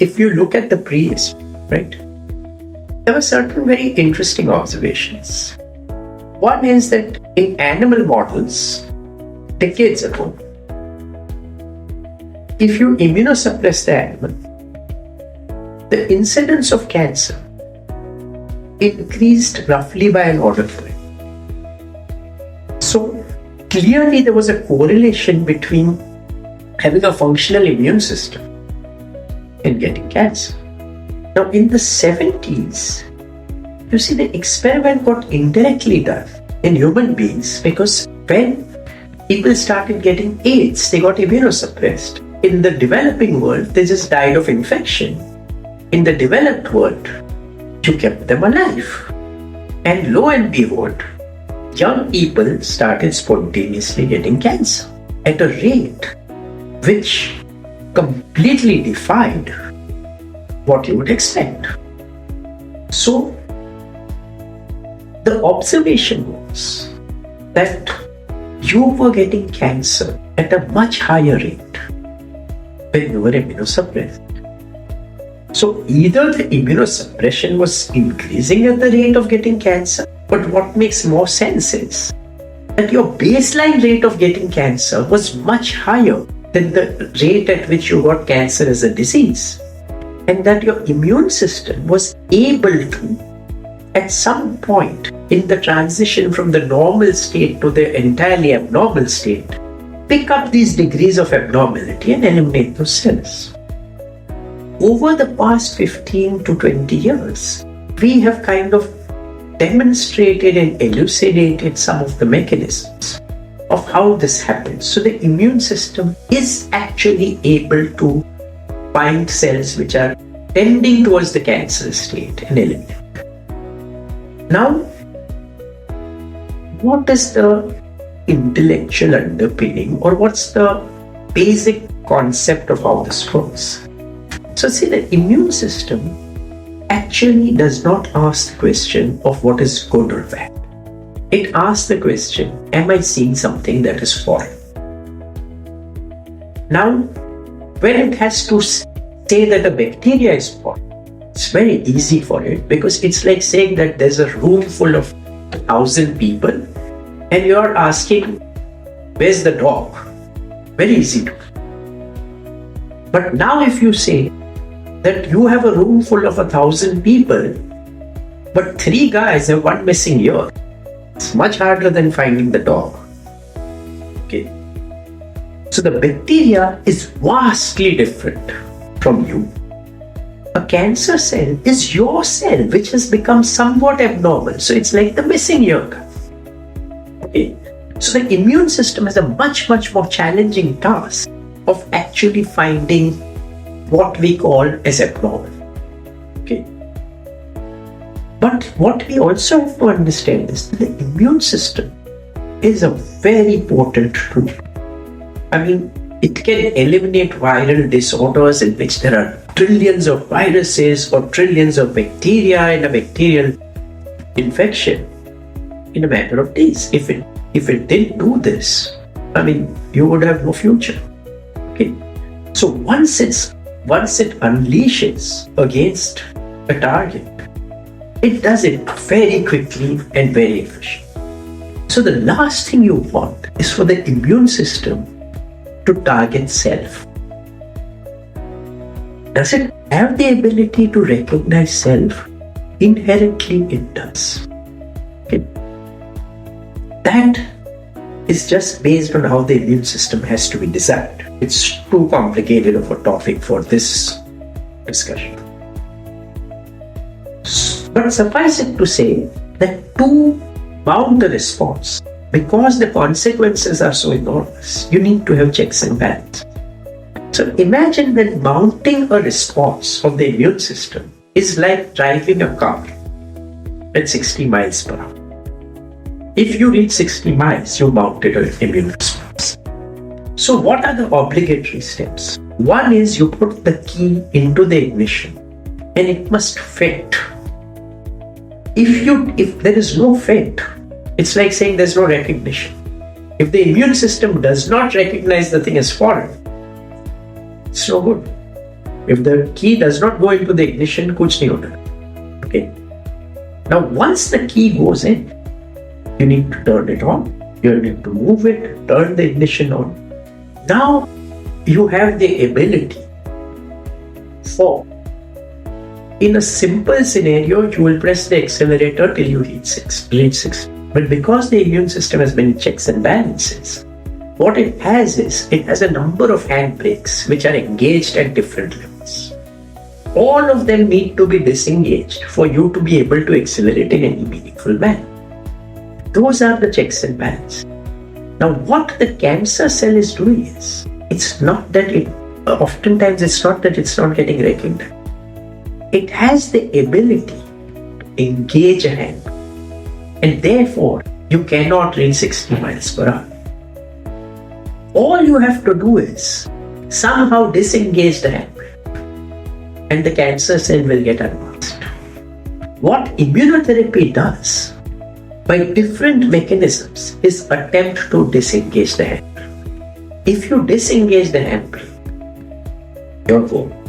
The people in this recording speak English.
if you look at the prehistory, right, there were certain very interesting observations. One is that in animal models, decades ago, if you immunosuppress the animal, the incidence of cancer increased roughly by an order of it. So clearly there was a correlation between having a functional immune system and getting cancer. Now in the 70s, you see the experiment got indirectly done in human beings because when people started getting AIDS, they got immunosuppressed. In the developing world, they just died of infection. In the developed world, you kept them alive. And lo and behold, young people started spontaneously getting cancer at a rate which completely defied what you would expect. So, the observation was that you were getting cancer at a much higher rate when you were immunosuppressed. So either the immunosuppression was increasing at the rate of getting cancer, but what makes more sense is that your baseline rate of getting cancer was much higher than the rate at which you got cancer as a disease, and that your immune system was able to, at some point in the transition from the normal state to the entirely abnormal state, pick up these degrees of abnormality and eliminate those cells. Over the past 15 to 20 years, we have kind of demonstrated and elucidated some of the mechanisms of how this happens. So the immune system is actually able to find cells which are tending towards the cancerous state and eliminate. Now, what is the intellectual underpinning, or what's the basic concept of how this works? So see, the immune system actually does not ask the question of what is good or bad. It asks the question, am I seeing something that is foreign? Now, when it has to say that a bacteria is foreign, it's very easy for it, because it's like saying that there's a room full of 1,000 people and you're asking, where's the dog? Very easy to. But now if you say that you have a room full of 1,000 people, but 3 guys have one missing ear, it's much harder than finding the dog. Okay. So the bacteria is vastly different from you. A cancer cell is your cell, which has become somewhat abnormal. So it's like the missing ear. Okay. So the immune system has a much more challenging task of actually finding what we call as abnormal. Okay. But what we also have to understand is that the immune system is a very potent tool. I mean, it can eliminate viral disorders in which there are trillions of viruses or trillions of bacteria in a bacterial infection in a matter of days. If it didn't do this, I mean, you would have no future. Okay. So once it unleashes against a target, it does it very quickly and very efficiently. So the last thing you want is for the immune system to target self. Does it have the ability to recognize self? Inherently it does. Okay. That is just based on how the immune system has to be designed. It's too complicated of a topic for this discussion. But suffice it to say that to mount the response, because the consequences are so enormous, you need to have checks and balances. So imagine that mounting a response of the immune system is like driving a car at 60 miles per hour. If you reach 60 miles, you mounted an immune response. So what are the obligatory steps? One is you put the key into the ignition and it must fit. If there is no fit, it's like saying there's no recognition. If the immune system does not recognize the thing as foreign, it's no good. If the key does not go into the ignition, kuch nahi hota. Okay. Now, once the key goes in, you need to turn it on. You need to move it, turn the ignition on. Now, you have the ability for, in a simple scenario, you will press the accelerator till you reach 6. But because the immune system has many checks and balances, what it has is, it has a number of handbrakes which are engaged at different levels. All of them need to be disengaged for you to be able to accelerate in any meaningful manner. Those are the checks and balances. Now, what the cancer cell is doing is, oftentimes it's not that it's not getting recognized. It has the ability to engage a hand, and therefore you cannot reach 60 miles per hour. All you have to do is somehow disengage the hand, and the cancer cell will get unmasked. What immunotherapy does, by different mechanisms, is attempt to disengage the handbrake. If you disengage the handbrake, you're gone.